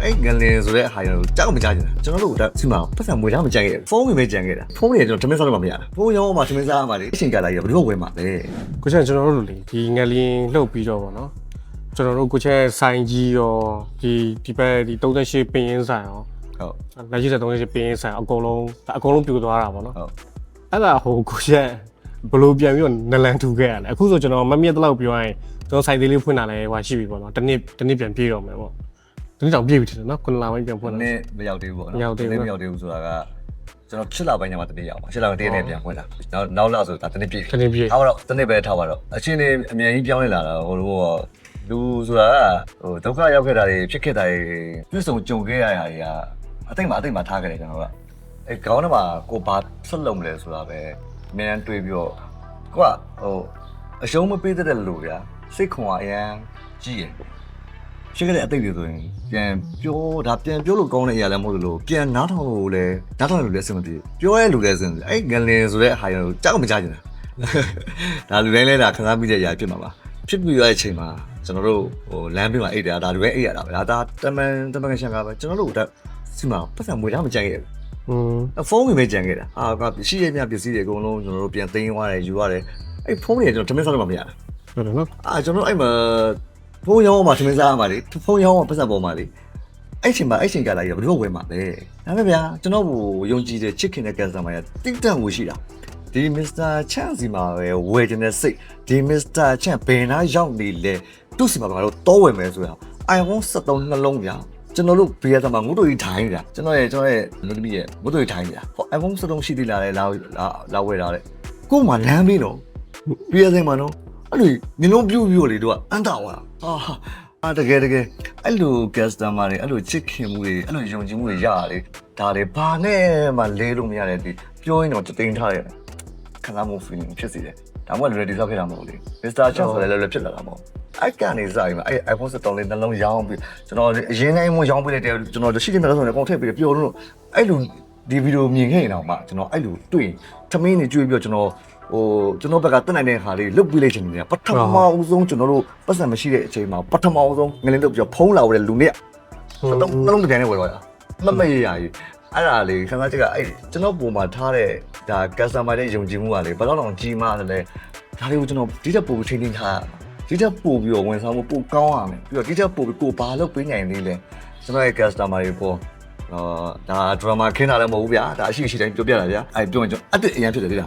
အဲ့ငလင်ဆိုတဲ့ဟာရကြောက်မကြကြတယ်ကျွန်တော်တို့ကဒီမှာပတ်စံမွေထားမကြခဲ့ဖုန်းဝင်ပဲကြံခဲ့တာဖုန်းတွေကျွန်တော်ထမင်းစားလို့မရတာဖုန်းရောမှာထမင်းစားရမှာလေအချိန်ကြာလာကြီးဘယ်လိုဝင်မှာလဲ ကိုချက်ကျွန်တော်တို့လေဒီငလျင်လှုပ်ပြီးတော့ဗောနော်ကျွန်တော်တို့ကိုချက်ဆိုင်ကြီးရောဒီဘက်ဒီ38ပင်ရင်းဆိုင်ရောဟုတ်လက်ရှိ38ပင်ရင်းဆိုင်အကုန်လုံးပြိုသွားတာဗောနော်ဟုတ်အဲ့ဒါဟိုကိုချက်ဘလို့ပြန်ပြီးတော့နလန်ထူခဲ့ရတယ်အခုဆိုကျွန်တော်မမြက်တော့ပြောရင်ကျွန်တော်ဆိုင်သေးလေးဖွင့်တာလည်းဟိုရှိပြီဗောနော်တစ်နှစ်ပြန်ပြေးတော့မယ်ဗောဒီကြောင်ပြေးပြီထင်တယ်နော်9လပိုင်းပြန်ဖွင့်တာနှစ်မရောက်သေးဘူးဗောနော်မရောက်သေးဘူးဆိုတာကကျွန်တော်7လပိုင်းညမှာတစ်နေ့ရောက်ပါ7လပိုင်းတစ်နေ့ပြန်ဖွင့်တာနောက်လဆိုတာတစ်နေ့ပြည့်ထားတော့တစ်နေ့ပဲထားပါတော့အချင်းလေးအမြန်ကြီးပြောင်းလဲလာတာဟိုလိုလူဆိုတာဟိုဒုက္ခရောက်ခဲ့တာတွေဖြစ်ခဲ့တာတွေပြည့်စုံကြုံခဲ့ရတာတွေကအသိမှထားခဲ့တယ်ကျွန်တော်ကအဲခေါင်းထဲမှာကိုဘာဆက်လုပ်မလဲဆိုတာပဲအမြန်တွေးပြီးတော့ကိုကဟိုအရှုံးမပေးတဲ့လူဗျာစိတ်ခွန်အားအရန်ကြီးရယ်ရှိခဲ့တဲ့အသိတွေဆိုရင်ပြန်ပြောလို့ကောင်းတဲ့အရာလည်းမဟုတ်လို့ပြန်နားထောင်လို့လည်းအဆင်မပြေပြောရဲလူလည်းအဆင်ပြေအဲ့ငလင်ဆိုတဲ့ဟာရကြောက်မကြကြတယ်ဒါလူတိုင်းလဲဒါခန်းစားပြီးတဲ့အရာဖြစ်မှာပါဖြစ်ပြီးရတဲ့အချိန်မှာကျွန်တော်တို့ဟိုလမ်းပြီးမှအိတ်တာဒါတွေပဲအိတ်ရတာပဲဒါတမန်ရှန်ကပဲကျွန်တော်တို့ဒါစီမှာပတ်စံမွေထားမကြခဲ့ဘူးဖုန်းဝင်ပဲကြံခဲ့တာကရှိရမြပစ္စည်းတွေအကုန်လုံးကျွန်တော်တို့ပြန်သိမ်းသွားတယ်ယူရတယ်အဲ့ဖုန်းတွေကျွန်တော်ထမင်းစားလို့မရတာဟုတ်တယ်နော်ကျွန်တော်အဲ့မှာဖုန်းရောမှာထမင်းစားရမှာလေဖုန်းရောမှာပတ်စံပေါ်မှာလေအဲ့ချိန်ကလာကြီးဘယ်လိုဝင်မှာလဲဒါပေမဲ့ဗျာကျွန်တော်ဟိုယုံကြည်တဲ့ချစ်ခင်တဲ့ကန်ဆာမှာတိတ်တန့်ကိုရှိတာဒီမစ္စတာချန်စီမှာပဲဝယ်တဲ့စိတ်ဒီမစ္စတာချန်ဘယ်နာရောက်နေလဲသူ့စီမှာကတော့တောဝယ်မယ်ဆိုရ iPhone 73နှလုံးဗျာကျွန်တော်တို့ဘေးကမှာငုတ်တို့ကြီးထိုင်းနေတာကျွန်တော်ရဲ့လူသမီးရဲ့ငုတ်တို့ကြီးထိုင်းနေတာ iPhone 73ရှိသေးလားလာဝယ်တာလေကို့မှာလမ်းပြီးတော့ဘေးကမှာနော်အဲ့လိုနင်းလုံးပြူလေတို့ကအန်တာဝါတကယ်အဲ့လို customer တွေအဲ့လိုချစ်ခင်မှုတွေအဲ့လိုယုံကြည်မှုတွေရရလေဒါတွေဘာနဲ့မှလဲလို့မရတဲ့ဒီပြောရင်တော့တင်ထားရတယ်ခံစားမှု feeling ဖြစ်စီတယ်ဒါမှမဟုတ် ready ဆောက်ခဲ့တာမဟုတ်လေ Mr. Chan ဆိုလည်းဖြစ်လာတာမဟုတ်အဲ့ကနေစရင်အဲ့ iPhone 73လေးနှလုံးရောင်းပြီးကျွန်တော်အရင်တိုင်းမှရောင်းပေးလိုက်တယ်ကျွန်တော်ရှိတယ်မျိုးဆိုရင်အကုန်ထည့်ပြီးပျော်လို့အဲ့လိုဒီဗီဒီယိုမြင်ခဲ့ရင်တော့မှကျွန်တော်အဲ့လိုတွေ့ထမင်းနေကြွေးပြီးတော့ကျွန်တော်ဘက်ကတက်နိုင်တဲ့ခါလေးလုတ်ပြီးလိုက်ချင်တယ်ပထမဦးဆုံးကျွန်တော်တို့ပတ်စံမရှိတဲ့အချိန်မှာပထမဦးဆုံးငလင်းလုတ်ပြီးတော့ဖုံးလာတဲ့လူနဲ့နှလုံးတစ်တိုင်းနဲ့ဝယ်သွားတာမရရကြီးအဲ့ဒါလေးခန်းစားချက်ကအဲ့ကျွန်တော်ပုံမှာထားတဲ့ဒါ customer တဲ့ယုံကြည်မှုကလေဘယ်တော့ကြီးမားတယ်လဲဒါလေးကိုကျွန်တော်ဒီတက်ပို့ထိန်းထားဒီတက်ပို့ပြီးတော့ဝန်ဆောင်မှုပို့ကောင်းရမယ်ပြီးတော့ဒီတက်ပို့ပြီးကိုဘာလုပ်ပေးနိုင်သေးလဲကျွန်တော်ရဲ့ customer တွေပေါ်ဒါ drama ခင်းတာလည်းမဟုတ်ဘူးဗျာဒါအရှိတိုင်းပြောပြတာဗျာအဲ့ပြောရင်ကျွန်တော်အတစ်အရင်ဖြစ်တယ်လေ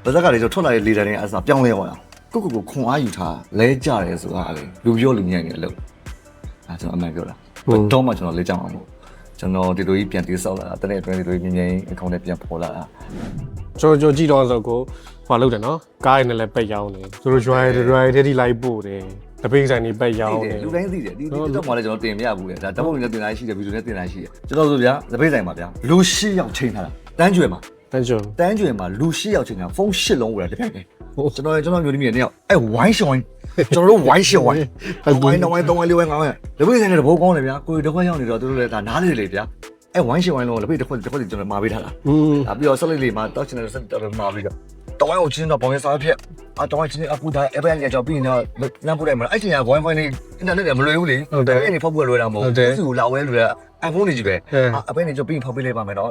ဗဇက်ကလေကျွန်တော်ထွက်လာတဲ့ leader တွေအစားပြောင်းလဲသွားတာကိုခွန်အားယူထားလဲကြတယ်ဆိုတာလေလူပြောလူမြိုင်နေလို့အဲ့ကျွန်တော်အမှန်ပြောတာတော့မှကျွန်တော်လဲကြမှာမဟုတ်ကျွန်တော်ဒီလိုကြီးပြန်တိဆောက်လာတာတနေ့အတွင်းဒီလိုကြီးမြင်အကောင့်နဲ့ပြန်ပေါ်လာတာကျွန်တော်ကြည့်တော့ဆိုကိုဟိုလုပ်တယ်နော်ကားရည်နဲ့လည်းပက်ရောင်းတယ်သူတို့ dry တဲ့ဒီလိုက်ပို့တယ်တပိတ်ဆိုင်တွေပက်ရောင်းတယ်လူတိုင်းသိတယ်ဒီတော့မှလည်းကျွန်တော်တင်မရဘူးလေဒါဓာတ်ပုံတွေနဲ့တင်လိုက်ရှိတယ်ဗီဒီယိုနဲ့တင်လိုက်ရှိတယ်ကျွန်တော်ဆိုဗျာတပိတ်ဆိုင်မှာဗျာလူ၈ယောက်ချိန်ထားတာတန်းကျွယ်မှာတန်းကျွယ်မှာလူ၈ယောက်ချိန်ထားဖုန်း၈လုံးဝယ်တာတစ်ပြိုင်ပဲကျွန်တော်မျိုးသမီးတွေနဲ့အဲ့ဝိုင်းရှောင်းကျွန်တော်တို့ဝိုင်းရှောင်းဝိုင်း3ဝိုင်း4ဝိုင်း5ဝိုင်းတပိတ်ဆိုင်နဲ့တဘောကောင်းတယ်ဗျာကိုယ်တစ်ခွက်ရောက်နေတော့သူတို့လည်းဒါနားလေဗျာအဲ့ဝိုင်းရှောင်းဝိုင်းလုံးတပိတ်တစ်ခွက်ကျွန်တော်မှာပေးထားတာဒါပြီးတော့ဆက်လေးမှာတောက်ချင်တဲ့ဆက်တော်မှာပြီးတော့တောင်းအောင်ချင်းတော့ဘောင်းရစားဖြစ်တောင်းအောင်ချင်းအခုဒါအပန်းရကြောက်ပြီးတော့လမ်းပို့လိုက်မှာအဲ့ချိန်က Wi-Fi နဲ့ internet နဲ့မလွယ်ဘူးလေအဲ့ဒီဖောက်ပွက်လွယ်တာမဟုတ်ဘူးသူ့လာဝဲလွယ်တာ iPhone တွေကြီးပဲအပန်းနေကြောက်ပြီးဖောက်ပေးလိုက်ပါမယ်နော်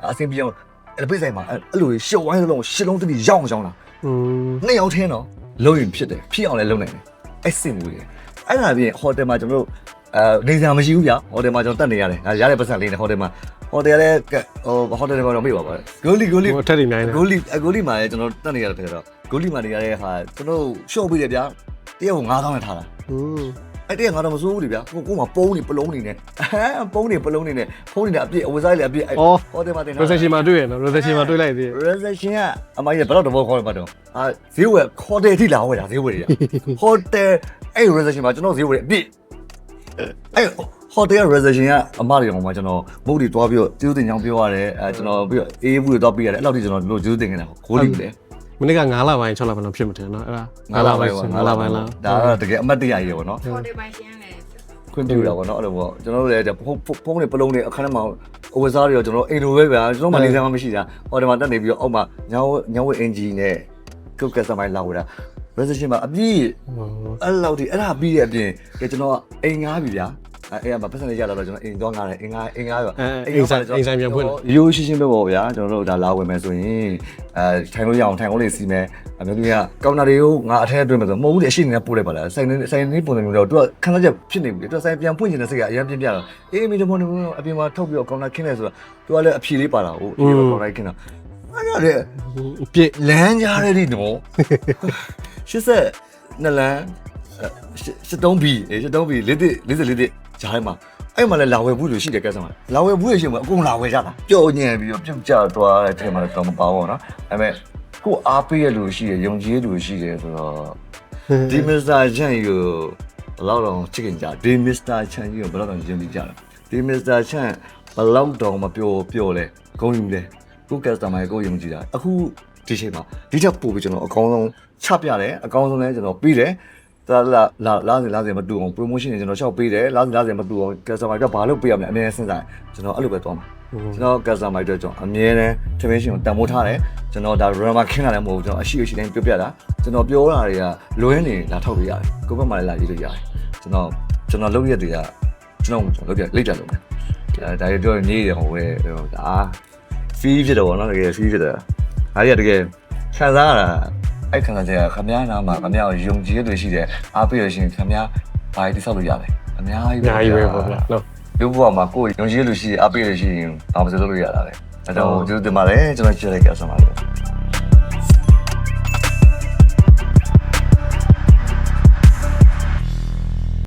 အဆင်ပြေအောင်အဲ့ပိတ်ဆိုင်မှာအဲ့လိုရှော့ဝိုင်းလုံးရှစ်လုံးတတိရောက်အောင်တာနှစ်ယောက်ထင်းတော့လုံးရင်ဖြစ်တယ်ဖြစ်အောင်လည်းလုံးနိုင်တယ်အဲ့စင်မူတွေအဲ့ဒါပြင်ဟိုတယ်မှာကျွန်တော်တို့နေစရာမရှိဘူးဗျာဟိုတယ်မှာကျွန်တော်တက်နေရတယ်ရတဲ့ပတ်စံလေးနဲ့ဟိုတယ်မှာဟိုတယ်လည်းဟိုတယ်ကတော့မေ့ပါပါဂိုလီဟိုထက်တွေနိုင်တယ်ဂိုလီမှာလည်းကျွန်တော်တက်နေရတယ်ဖြစ်တော့ဂိုလီမှာနေရတဲ့ဟာကျွန်တော်ရှော့ပေးတယ်ဗျာတရက်ကို9000နဲ့ထားတာအဲ့တရက်9000မစိုးဘူးလေဗျာကိုမှပုံးနေပလုံးနေနဲ့ပုံးနေပလုံးနေနဲ့ဖုန်းနေအပြည့်အဝစားလေးအပြည့်ဟိုတယ်မှာတင်တာ reception မှာတွေ့ရနော် reception မှာတွေ့လိုက်သေး reception ကအမကြီးဘယ်တော့တဘောခေါ်မှာတော့ဈေးဝယ်ခေါ်တယ်အထိလာဝယ်တာဈေးဝယ်တွေကဟိုတယ်အဲ့ reception မှာကျွန်တော်ဈေးဝယ်အပြည့်အဲ့ဟိုတယ် reservation ကအမတွေအောင်မှာကျွန်တော်မုတ်တွေတွားပြီးတော့ကျေးဇူးတင်ကြောင်းပြောရတယ်ကျွန်တော်ပြီးတော့အေးဘူးတွေတွားပြီးရတယ်အဲ့လောက်ထိကျွန်တော်တို့ကျေးဇူးတင်နေတာဂိုးလိလေမနေ့က9လပိုင်း6လပိုင်းတော့ဖြစ်မတယ်နော်အဲ့ဒါ9လပိုင်းလားဒါတော့တကယ်အမတ်တရကြီးပေါ့နော်ဟိုတယ်ပိုင်းရှင်းလဲခွင့်ပြုတာပေါ့နော်အဲ့လိုပေါ့ကျွန်တော်တို့လည်းဖုန်းတွေပလုံးတွေအခန်းထဲမှာအဝတ်စားတွေရောကျွန်တော်အိမ်လိုပဲဗျာကျွန်တော်မှနေစမ်းမှမရှိတာဟိုတယ်မှာတက်နေပြီးတော့အောက်မှာညောင်းဝဲအင်ဂျီနဲ့ကုတ်ကက်ဆာမိုင်းလာဝဲတာ reservation မှာအပြည့်အဲ့လောက်ထိအဲ့ဒါပြီးတဲ့အပြင်ကျွန်တော်အိမ်ငားပြီဗျာ အဲ့မှာပတ်စံလေးရတော့ကျွန်တော်အိမ်သွားငားတယ်အင်္ဂါရော အိမ်ဆိုင်ပြန်ဖွင့်တယ် ရိုးရှင်းရှင်းပဲပေါ့ဗျာကျွန်တော်တို့ဒါလာဝင်မယ်ဆိုရင်ထိုင်လို့ရအောင်ထိုင်ကုန်လေးစီးမယ်အမျိုးကြီးကကောင်တာတွေကိုငါအထက်အတွင်းမှာဆိုမဟုတ်ဘူးလေအရှိနေပို့လိုက်ပါလားဆိုင်နေပုံစံမျိုးတော့သူကခန်းစားချက်ဖြစ်နေပြီသူဆိုင်ပြန်ဖွင့်နေတဲ့စိတ်ကအရင်ပြင်းပြတော့အေးမီဒီမော်နေအပြင်မှာထုတ်ပြီးတော့ကောင်တာခင်းနေဆိုတော့သူကလည်းအဖြေလေးပါတာဟုတ်ဒီကောင်တာခင်းတော့အဲ့ဒါလေပြစ်လမ်းကြားရည်နော်82လမ်း73B 73B 44ဂျားထဲမှာအဲ့မှာလည်းလာဝယ်ဘူးလို့ရှိတယ်ကဲဆမ်းမှာလာဝယ်ဘူးရရှိမှာအကုန်လာဝယ်ကြတာပျော်ညံပြီးတော့ပြုတ်ကျသွားတဲ့ထဲမှာတော့မပါဘူးနော်ဒါပေမဲ့ကိုအားပေးရလို့ရှိတယ်ယုံကြည်လို့ရှိတယ်ဆိုတော့ဒီမစ္စတာချန်ကိုဘယ်လောက်တော့ချစ်ခင်ကြဒီမစ္စတာချန်ကိုဘယ်လောက်တော့ယုံကြည်ကြတာဒီမစ္စတာချန်ဘယ်လောက်တော့မပြောလဲဂုံယူလဲကိုကက်စတမာကိုယုံကြည်တာအခုဒီချိန်မှာဒီချက်ပို့ပြီးကျွန်တော်အကောင်းဆုံးချပြတယ်အကောင်းဆုံးလည်းကျွန်တော်ပြီးတယ်လာစေမတူအောင် promotion တွေကျွန်တော်ရှောက်ပေးတယ်လာစေမတူအောင် customer ကဘာလို့ပေးရမလဲအများစဉ်းစားကျွန်တော်အဲ့လိုပဲသွားမှာကျွန်တော် customer တွေကျွန်တော်အများနဲ့ information ကိုတန်ဖိုးထားတယ်ကျွန်တော်ဒါ rammer ခင်းတာလည်းမဟုတ်ဘူးကျွန်တော်အရှိတိုင်းပြောပြတာကျွန်တော်ပြောတာတွေကလွဲနေလာထောက်ပေးရတယ်ကိုယ့်ဘက်မှာလည်းလာရေးလို့ရတယ်ကျွန်တော်လုပ်ရက်တွေကကျွန်တော်လုပ်ရက်လိတ်တယ်လို့ဒါတွေပြောနေတယ်ဟိုပဲဒါ fee ဖြစ်တော့ဗောနော်တကယ် fee ဖြစ်တယ်ဒါတွေကတကယ်ခံစားရတာအဲ့ခံစားချက်ကခမည်းနာမှာခမည်းကိုယုံကြည်ရရှိတယ်အားပေးရရှင်ခမည်းဘာတိဆောက်လို့ရလဲအများကြီးပဲပေါ့ဗျာနော်လူဘဝမှာကိုယ်ယုံကြည်လို့ရှိအားပေးရရှိရင်ဘာမှမလုပ်လို့ရတာလေအဲ့တော့ကျေးဇူးတင်ပါတယ်ကျွန်တော်ချစ်တဲ့ကစားပါလေ